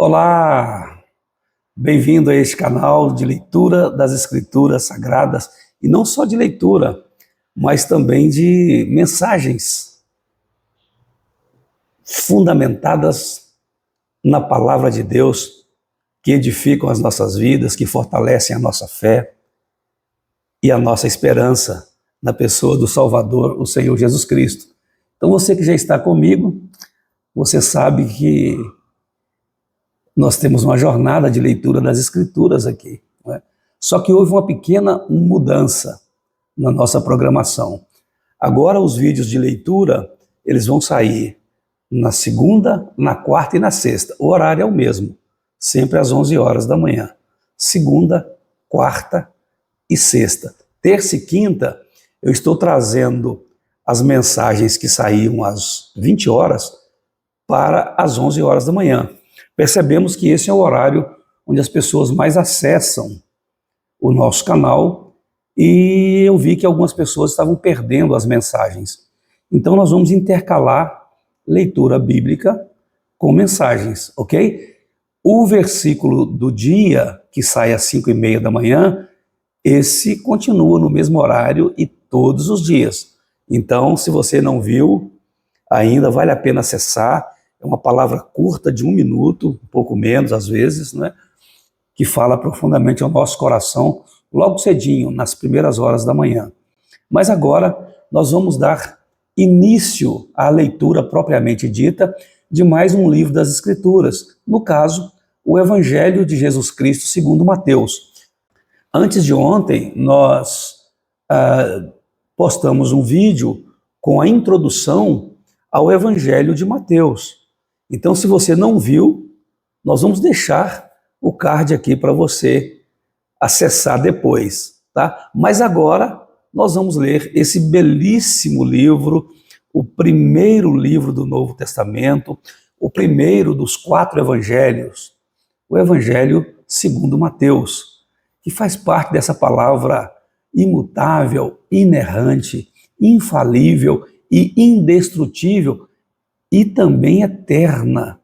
Olá, bem-vindo a este canal de leitura das Escrituras Sagradas, e não só de leitura, mas também de mensagens fundamentadas na Palavra de Deus, que edificam as nossas vidas, que fortalecem a nossa fé e a nossa esperança na pessoa do Salvador, o Senhor Jesus Cristo. Então você que já está comigo, você sabe que nós temos uma jornada de leitura das Escrituras aqui, não é? Só que houve uma pequena mudança na nossa programação. Agora os vídeos de leitura, eles vão sair na segunda, na quarta e na sexta. O horário é o mesmo, sempre às 11 horas da manhã. Segunda, quarta e sexta. Terça e quinta, eu estou trazendo as mensagens que saíam às 20 horas para as 11 horas da manhã. Percebemos que esse é o horário onde as pessoas mais acessam o nosso canal, e eu vi que algumas pessoas estavam perdendo as mensagens. Então nós vamos intercalar leitura bíblica com mensagens, ok? O versículo do dia, que sai às 5h30 da manhã, esse continua no mesmo horário e todos os dias. Então, se você não viu ainda, vale a pena acessar. É uma palavra curta de 1 minuto, um pouco menos às vezes, né? Que fala profundamente ao nosso coração logo cedinho, nas primeiras horas da manhã. Mas agora nós vamos dar início à leitura propriamente dita de mais um livro das Escrituras, no caso, o Evangelho de Jesus Cristo segundo Mateus. Antes de ontem, nós postamos um vídeo com a introdução ao Evangelho de Mateus. Então, se você não viu, nós vamos deixar o card aqui para você acessar depois, tá? Mas agora nós vamos ler esse belíssimo livro, o primeiro livro do Novo Testamento, o primeiro dos 4 evangelhos, o Evangelho segundo Mateus, que faz parte dessa palavra imutável, inerrante, infalível e indestrutível, e também eterna,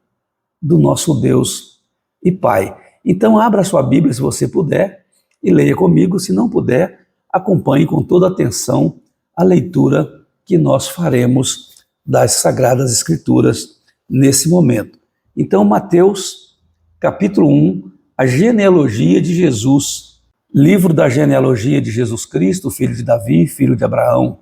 do nosso Deus e Pai. Então abra sua Bíblia se você puder e leia comigo. Se não puder, acompanhe com toda atenção a leitura que nós faremos das Sagradas Escrituras nesse momento. Então, Mateus, capítulo 1, a genealogia de Jesus, livro da genealogia de Jesus Cristo, filho de Davi, filho de Abraão.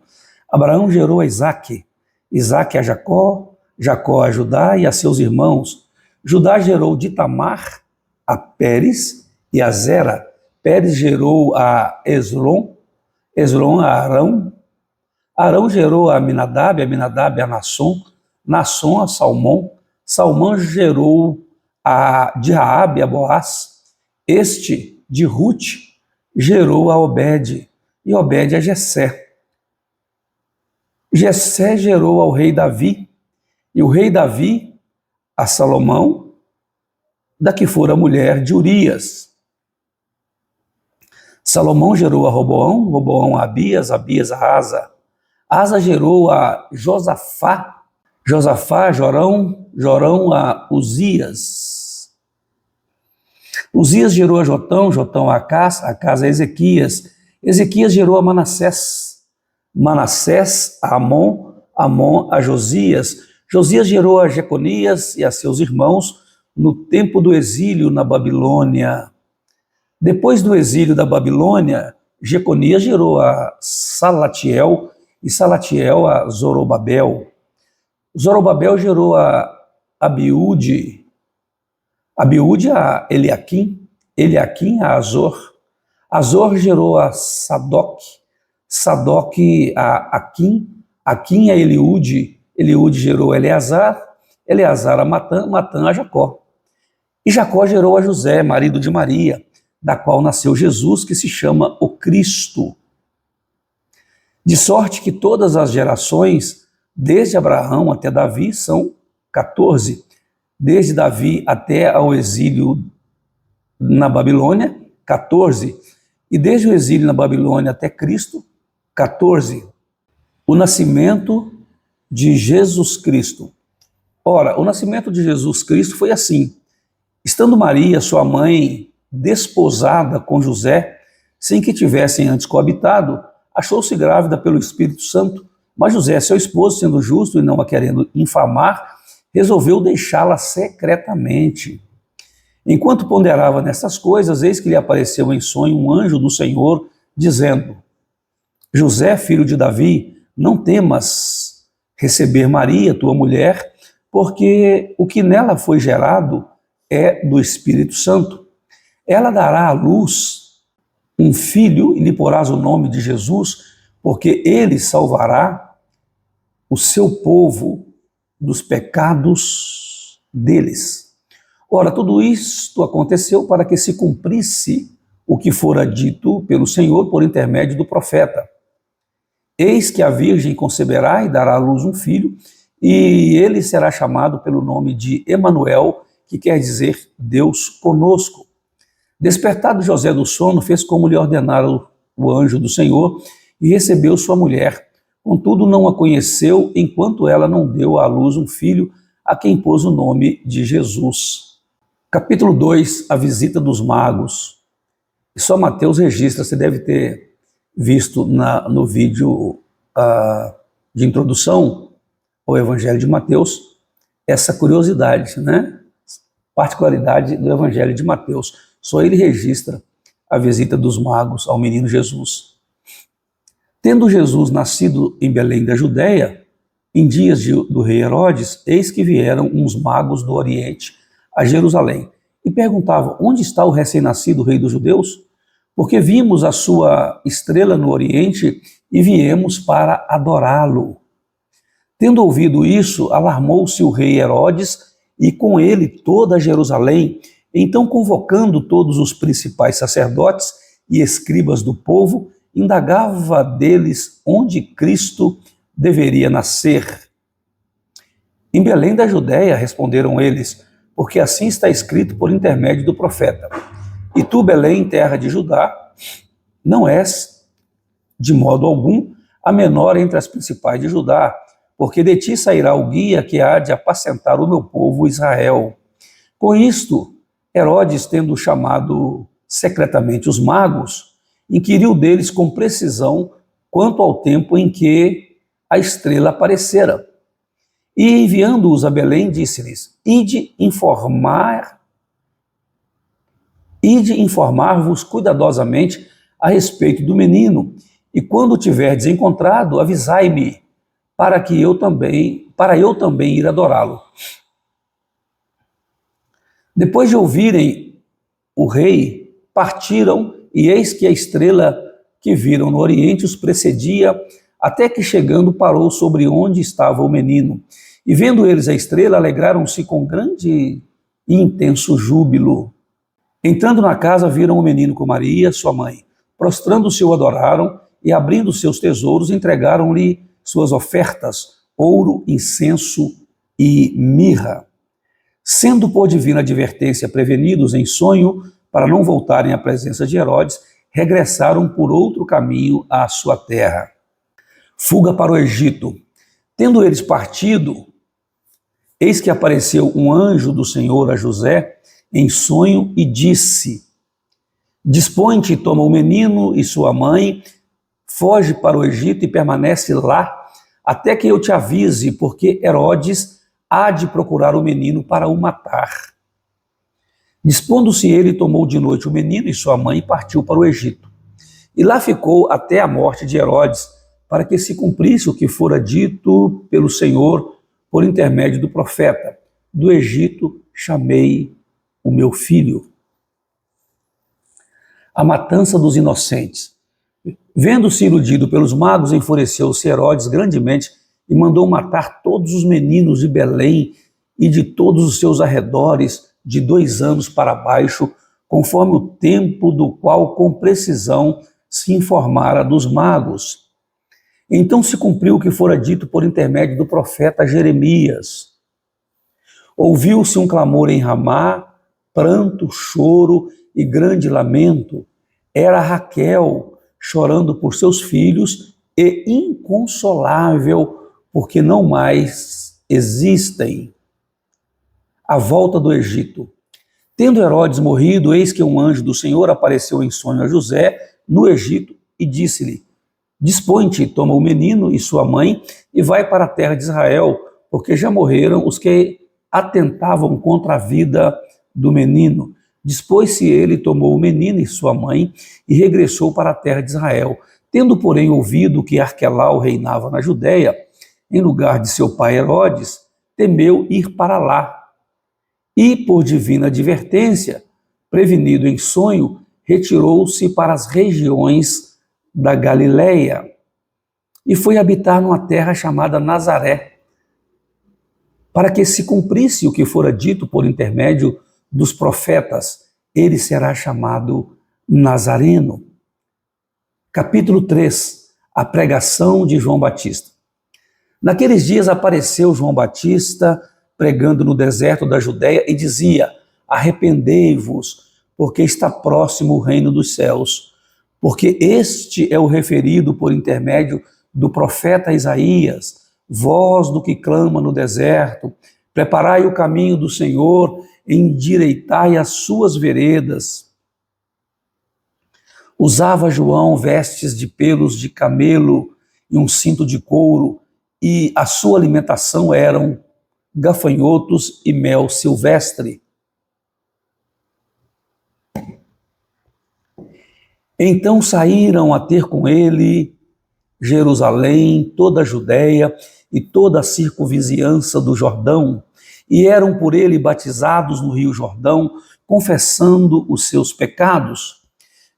Abraão gerou a Isaque, Isaque a Jacó, Jacó a Judá e a seus irmãos. Judá gerou de Tamar a Pérez e a Zera. Pérez gerou a Esrom, Esrom a Arão. Arão gerou a Aminadab, Aminadab a Nasson, Nasson a Salmão. Salmão gerou de Raabe a Boaz. Este, de Ruth, gerou a Obed, e Obed a Jessé. Jessé gerou ao rei Davi, e o rei Davi a Salomão, da que fora mulher de Urias. Salomão gerou a Roboão, Roboão a Abias, Abias a Asa. Asa gerou a Josafá, Josafá a Jorão, Jorão a Uzias. Uzias gerou a Jotão, Jotão a Acás a Ezequias. Ezequias gerou a Manassés, Manassés a Amon, Amon a Josias. Josias gerou a Jeconias e a seus irmãos no tempo do exílio na Babilônia. Depois do exílio da Babilônia, Jeconias gerou a Salatiel e Salatiel a Zorobabel. Zorobabel gerou a Abiúde, Abiúde a Eliaquim, Eliaquim a Azor. Azor gerou a Sadoc, Sadoc a Aquim, Aquim a Eliúde, Eliúde gerou a Eleazar, Eleazar a Matã, Matã a Jacó. E Jacó gerou a José, marido de Maria, da qual nasceu Jesus, que se chama o Cristo. De sorte que todas as gerações, desde Abraão até Davi, são 14. Desde Davi até ao exílio na Babilônia, 14. E desde o exílio na Babilônia até Cristo, 14. O nascimento de Jesus Cristo. Ora, o nascimento de Jesus Cristo foi assim. Estando Maria, sua mãe, desposada com José, sem que tivessem antes coabitado, achou-se grávida pelo Espírito Santo, mas José, seu esposo, sendo justo e não a querendo infamar, resolveu deixá-la secretamente. Enquanto ponderava nessas coisas, eis que lhe apareceu em sonho um anjo do Senhor, dizendo: José, filho de Davi, não temas receber Maria, tua mulher, porque o que nela foi gerado é do Espírito Santo. Ela dará à luz um filho e lhe porás o nome de Jesus, porque ele salvará o seu povo dos pecados deles. Ora, tudo isto aconteceu para que se cumprisse o que fora dito pelo Senhor por intermédio do profeta. Eis que a virgem conceberá e dará à luz um filho, e ele será chamado pelo nome de Emanuel, que quer dizer Deus conosco. Despertado José do sono, fez como lhe ordenara o anjo do Senhor e recebeu sua mulher. Contudo, não a conheceu enquanto ela não deu à luz um filho, a quem pôs o nome de Jesus. Capítulo 2, a visita dos magos. Só Mateus registra, você deve ter visto no vídeo de introdução ao Evangelho de Mateus, essa curiosidade, né? Particularidade do Evangelho de Mateus. Só ele registra a visita dos magos ao menino Jesus. Tendo Jesus nascido em Belém da Judéia, em dias do rei Herodes, eis que vieram uns magos do Oriente a Jerusalém e perguntavam: onde está o recém-nascido rei dos judeus? Porque vimos a sua estrela no Oriente e viemos para adorá-lo. Tendo ouvido isso, alarmou-se o rei Herodes e com ele toda Jerusalém. Então, convocando todos os principais sacerdotes e escribas do povo, indagava deles onde Cristo deveria nascer. Em Belém da Judéia, responderam eles, porque assim está escrito por intermédio do profeta. E tu, Belém, terra de Judá, não és, de modo algum, a menor entre as principais de Judá, porque de ti sairá o guia que há de apacentar o meu povo Israel. Com isto, Herodes, tendo chamado secretamente os magos, inquiriu deles com precisão quanto ao tempo em que a estrela aparecera. E enviando-os a Belém, disse-lhes: ide informar-vos cuidadosamente a respeito do menino, e quando o tiverdes encontrado, avisai-me, para eu também ir adorá-lo. Depois de ouvirem o rei, partiram, e eis que a estrela que viram no Oriente os precedia, até que chegando parou sobre onde estava o menino. E vendo eles a estrela, alegraram-se com grande e intenso júbilo. Entrando na casa, viram o menino com Maria, sua mãe. Prostrando-se, o adoraram e, abrindo seus tesouros, entregaram-lhe suas ofertas, ouro, incenso e mirra. Sendo por divina advertência prevenidos em sonho, para não voltarem à presença de Herodes, regressaram por outro caminho à sua terra. Fuga para o Egito. Tendo eles partido, eis que apareceu um anjo do Senhor a José em sonho e disse: dispõe-te, toma o menino e sua mãe, foge para o Egito e permanece lá, até que eu te avise, porque Herodes há de procurar o menino para o matar. Dispondo-se ele, tomou de noite o menino e sua mãe e partiu para o Egito. E lá ficou até a morte de Herodes, para que se cumprisse o que fora dito pelo Senhor por intermédio do profeta: do Egito chamei o meu filho. A matança dos inocentes. Vendo-se iludido pelos magos, enfureceu-se Herodes grandemente e mandou matar todos os meninos de Belém e de todos os seus arredores, de 2 anos para baixo, conforme o tempo do qual com precisão se informara dos magos. Então se cumpriu o que fora dito por intermédio do profeta Jeremias. Ouviu-se um clamor em Ramá, pranto, choro e grande lamento. Era Raquel chorando por seus filhos e inconsolável, porque não mais existem. A volta do Egito. Tendo Herodes morrido, eis que um anjo do Senhor apareceu em sonho a José no Egito e disse-lhe: dispõe-te, toma o menino e sua mãe e vai para a terra de Israel, porque já morreram os que atentavam contra a vida do menino. Dispôs-se ele, tomou o menino e sua mãe e regressou para a terra de Israel. Tendo, porém, ouvido que Arquelau reinava na Judéia, em lugar de seu pai Herodes, temeu ir para lá. E, por divina advertência, prevenido em sonho, retirou-se para as regiões da Galileia e foi habitar numa terra chamada Nazaré, para que se cumprisse o que fora dito por intermédio dos profetas: ele será chamado Nazareno. Capítulo 3. A pregação de João Batista. Naqueles dias apareceu João Batista pregando no deserto da Judéia e dizia: arrependei-vos, porque está próximo o reino dos céus. Porque este é o referido por intermédio do profeta Isaías: voz do que clama no deserto, preparai o caminho do Senhor, endireitai as suas veredas. Usava João vestes de pelos de camelo e um cinto de couro, e a sua alimentação eram gafanhotos e mel silvestre. Então saíram a ter com ele Jerusalém, toda a Judéia e toda a circunvizinhança do Jordão, e eram por ele batizados no rio Jordão, confessando os seus pecados.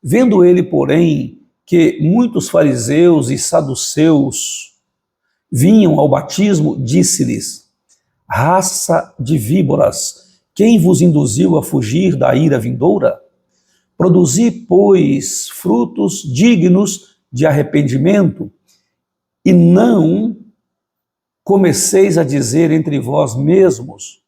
Vendo ele, porém, que muitos fariseus e saduceus vinham ao batismo, disse-lhes: raça de víboras, quem vos induziu a fugir da ira vindoura? Produzi, pois, frutos dignos de arrependimento, e não comeceis a dizer entre vós mesmos: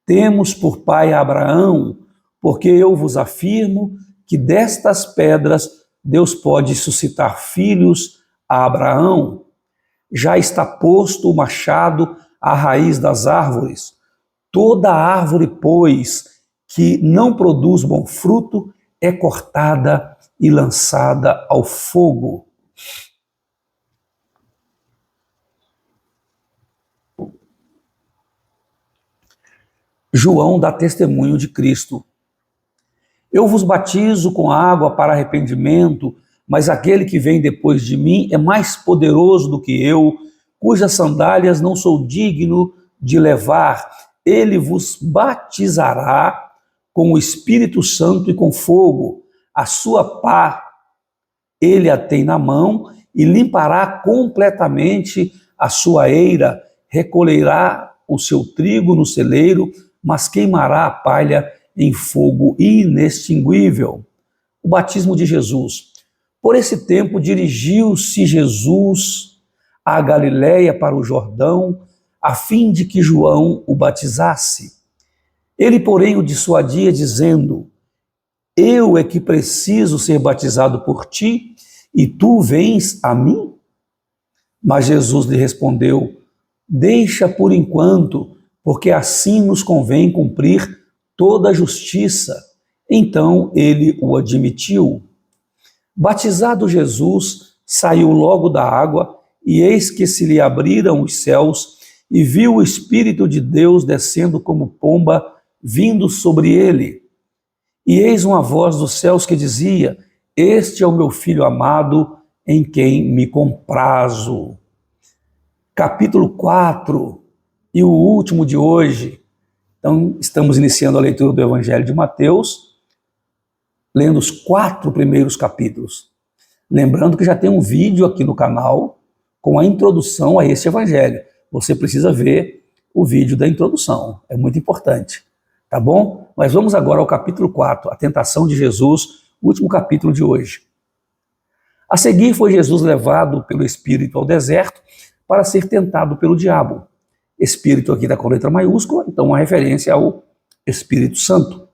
temos por pai Abraão, porque eu vos afirmo que destas pedras Deus pode suscitar filhos a Abraão. Já está posto o machado à raiz das árvores. Toda árvore, pois, que não produz bom fruto, é cortada e lançada ao fogo. João dá testemunho de Cristo. Eu vos batizo com água para arrependimento, mas aquele que vem depois de mim é mais poderoso do que eu, cujas sandálias não sou digno de levar. Ele vos batizará com o Espírito Santo e com fogo. A sua pá ele a tem na mão e limpará completamente a sua eira, recolherá o seu trigo no celeiro, mas queimará a palha em fogo inextinguível. O batismo de Jesus. Por esse tempo dirigiu-se Jesus à Galiléia para o Jordão, a fim de que João o batizasse. Ele, porém, o dissuadia, dizendo: eu é que preciso ser batizado por ti, e tu vens a mim? Mas Jesus lhe respondeu: deixa por enquanto, porque assim nos convém cumprir toda a justiça. Então ele o admitiu. Batizado Jesus, saiu logo da água, e eis que se lhe abriram os céus, e viu o Espírito de Deus descendo como pomba, vindo sobre ele. E eis uma voz dos céus que dizia: este é o meu Filho amado, em quem me comprazo. Capítulo 4, e o último de hoje. Então, estamos iniciando a leitura do Evangelho de Mateus, lendo os 4 primeiros capítulos. Lembrando que já tem um vídeo aqui no canal com a introdução a esse Evangelho. Você precisa ver o vídeo da introdução, é muito importante, tá bom? Mas vamos agora ao capítulo 4, a tentação de Jesus, último capítulo de hoje. A seguir foi Jesus levado pelo Espírito ao deserto para ser tentado pelo diabo. Espírito aqui está com letra maiúscula, então uma referência ao Espírito Santo.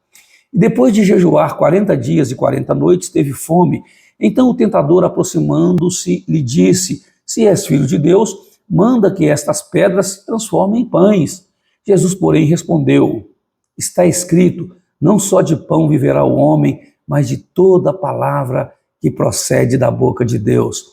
E depois de jejuar 40 dias e 40 noites, teve fome. Então o tentador, aproximando-se, lhe disse: se és filho de Deus, manda que estas pedras se transformem em pães. Jesus, porém, respondeu: está escrito: Não só de pão viverá o homem, mas de toda palavra que procede da boca de Deus.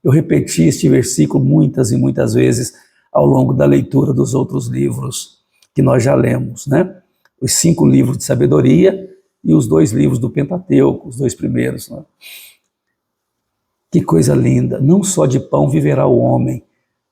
Eu repeti este versículo muitas e muitas vezes ao longo da leitura dos outros livros que nós já lemos, né? Os 5 livros de sabedoria e os 2 livros do Pentateuco, os 2 primeiros, né? Que coisa linda! Não só de pão viverá o homem,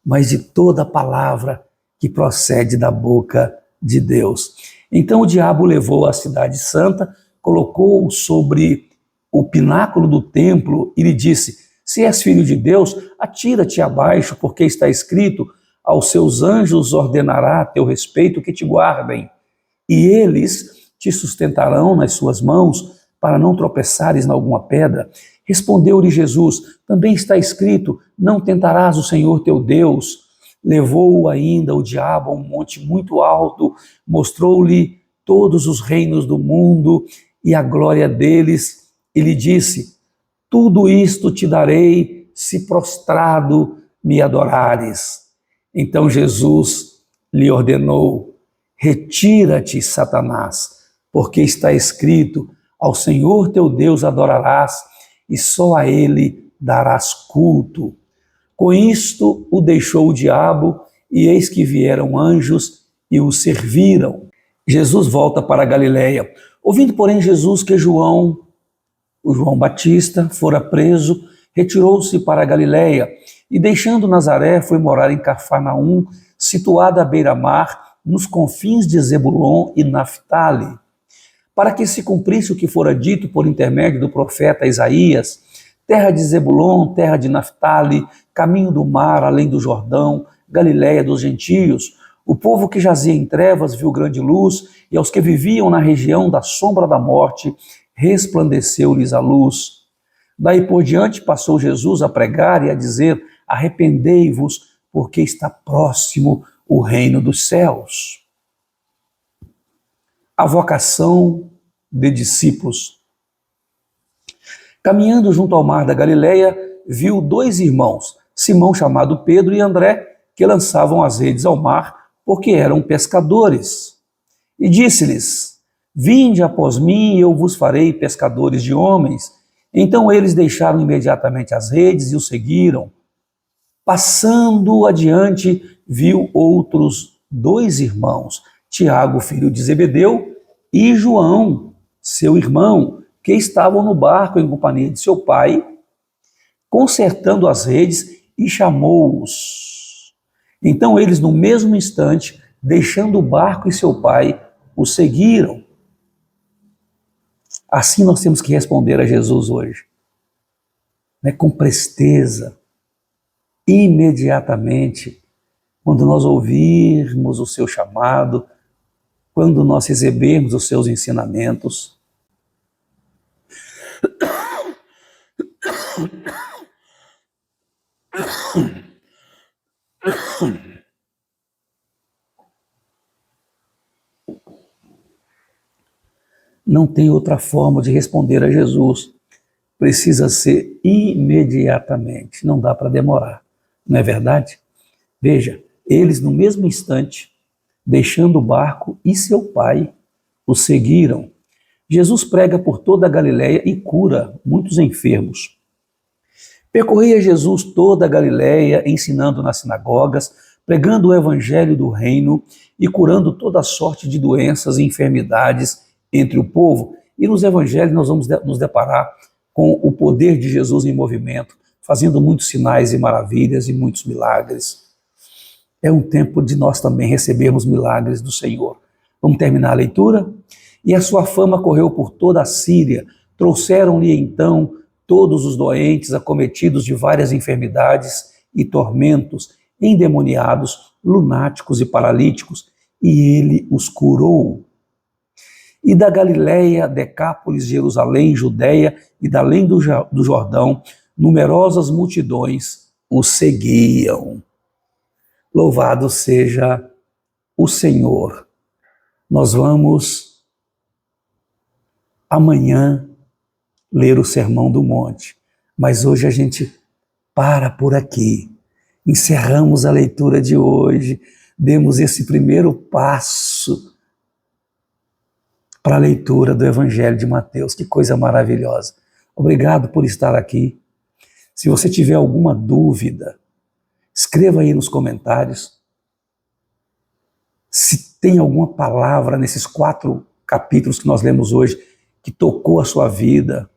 mas de toda palavra que procede da boca de Deus. Então o diabo levou a cidade santa, colocou-o sobre o pináculo do templo e lhe disse: se és filho de Deus, atira-te abaixo, porque está escrito: aos seus anjos ordenará a teu respeito que te guardem, e eles te sustentarão nas suas mãos, para não tropeçares em alguma pedra. Respondeu-lhe Jesus: também está escrito: não tentarás o Senhor teu Deus. Levou-o ainda o diabo a um monte muito alto, mostrou-lhe todos os reinos do mundo e a glória deles, e lhe disse: tudo isto te darei, se prostrado me adorares. Então Jesus lhe ordenou: retira-te, Satanás, porque está escrito: ao Senhor teu Deus adorarás, e só a ele darás culto. Com isto o deixou o diabo, e eis que vieram anjos e o serviram. Jesus volta para a Galileia. Ouvindo, porém, Jesus que o João Batista, fora preso, retirou-se para a Galileia, e deixando Nazaré, foi morar em Cafarnaum, situada à beira-mar, nos confins de Zebulon e Naftali, para que se cumprisse o que fora dito por intermédio do profeta Isaías: terra de Zebulon, terra de Naftali, caminho do mar, além do Jordão, Galileia dos gentios. O povo que jazia em trevas viu grande luz, e aos que viviam na região da sombra da morte, resplandeceu-lhes a luz. Daí por diante passou Jesus a pregar e a dizer: arrependei-vos, porque está próximo o reino dos céus. A vocação de discípulos. Caminhando junto ao mar da Galileia, viu 2 irmãos, Simão chamado Pedro e André, que lançavam as redes ao mar, porque eram pescadores. E disse-lhes: vinde após mim, e eu vos farei pescadores de homens. Então eles deixaram imediatamente as redes e o seguiram. Passando adiante, viu outros 2 irmãos, Tiago, filho de Zebedeu, e João, seu irmão, que estavam no barco em companhia de seu pai, consertando as redes, e chamou-os. Então eles, no mesmo instante, deixando o barco e seu pai, o seguiram. Assim nós temos que responder a Jesus hoje, né? Com presteza, imediatamente, quando nós ouvirmos o seu chamado, quando nós recebermos os seus ensinamentos. Não tem outra forma de responder a Jesus. Precisa ser imediatamente, não dá para demorar, não é verdade? Veja, eles no mesmo instante, deixando o barco e seu pai, o seguiram. Jesus prega por toda a Galileia e cura muitos enfermos. Percorria Jesus toda a Galileia, ensinando nas sinagogas, pregando o evangelho do reino e curando toda sorte de doenças e enfermidades entre o povo. E nos evangelhos nós vamos nos deparar com o poder de Jesus em movimento, fazendo muitos sinais e maravilhas e muitos milagres. É um tempo de nós também recebermos milagres do Senhor. Vamos terminar a leitura? E a sua fama correu por toda a Síria. Trouxeram-lhe então todos os doentes, acometidos de várias enfermidades e tormentos, endemoniados, lunáticos e paralíticos, e ele os curou. E da Galileia, Decápolis, Jerusalém, Judeia e da além do Jordão, numerosas multidões o seguiam. Louvado seja o Senhor. Nós vamos amanhã ler o Sermão do Monte, mas hoje a gente para por aqui. Encerramos a leitura de hoje, demos esse primeiro passo para a leitura do Evangelho de Mateus. Que coisa maravilhosa. Obrigado por estar aqui. Se você tiver alguma dúvida, escreva aí nos comentários. Se tem alguma palavra nesses 4 capítulos que nós lemos hoje que tocou a sua vida,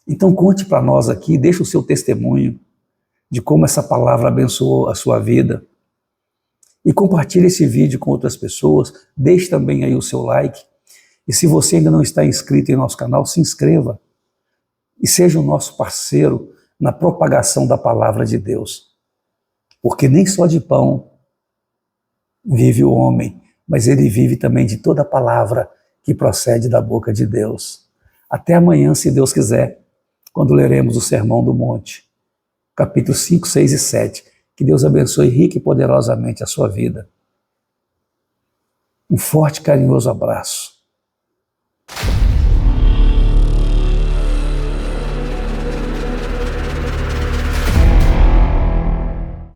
então conte para nós aqui, deixe o seu testemunho de como essa palavra abençoou a sua vida. E compartilhe esse vídeo com outras pessoas, deixe também aí o seu like. E se você ainda não está inscrito em nosso canal, se inscreva e seja o nosso parceiro na propagação da palavra de Deus. Porque nem só de pão vive o homem, mas ele vive também de toda palavra que procede da boca de Deus. Até amanhã, se Deus quiser, quando leremos o Sermão do Monte, capítulos 5, 6 e 7. Que Deus abençoe rica e poderosamente a sua vida. Um forte e carinhoso abraço.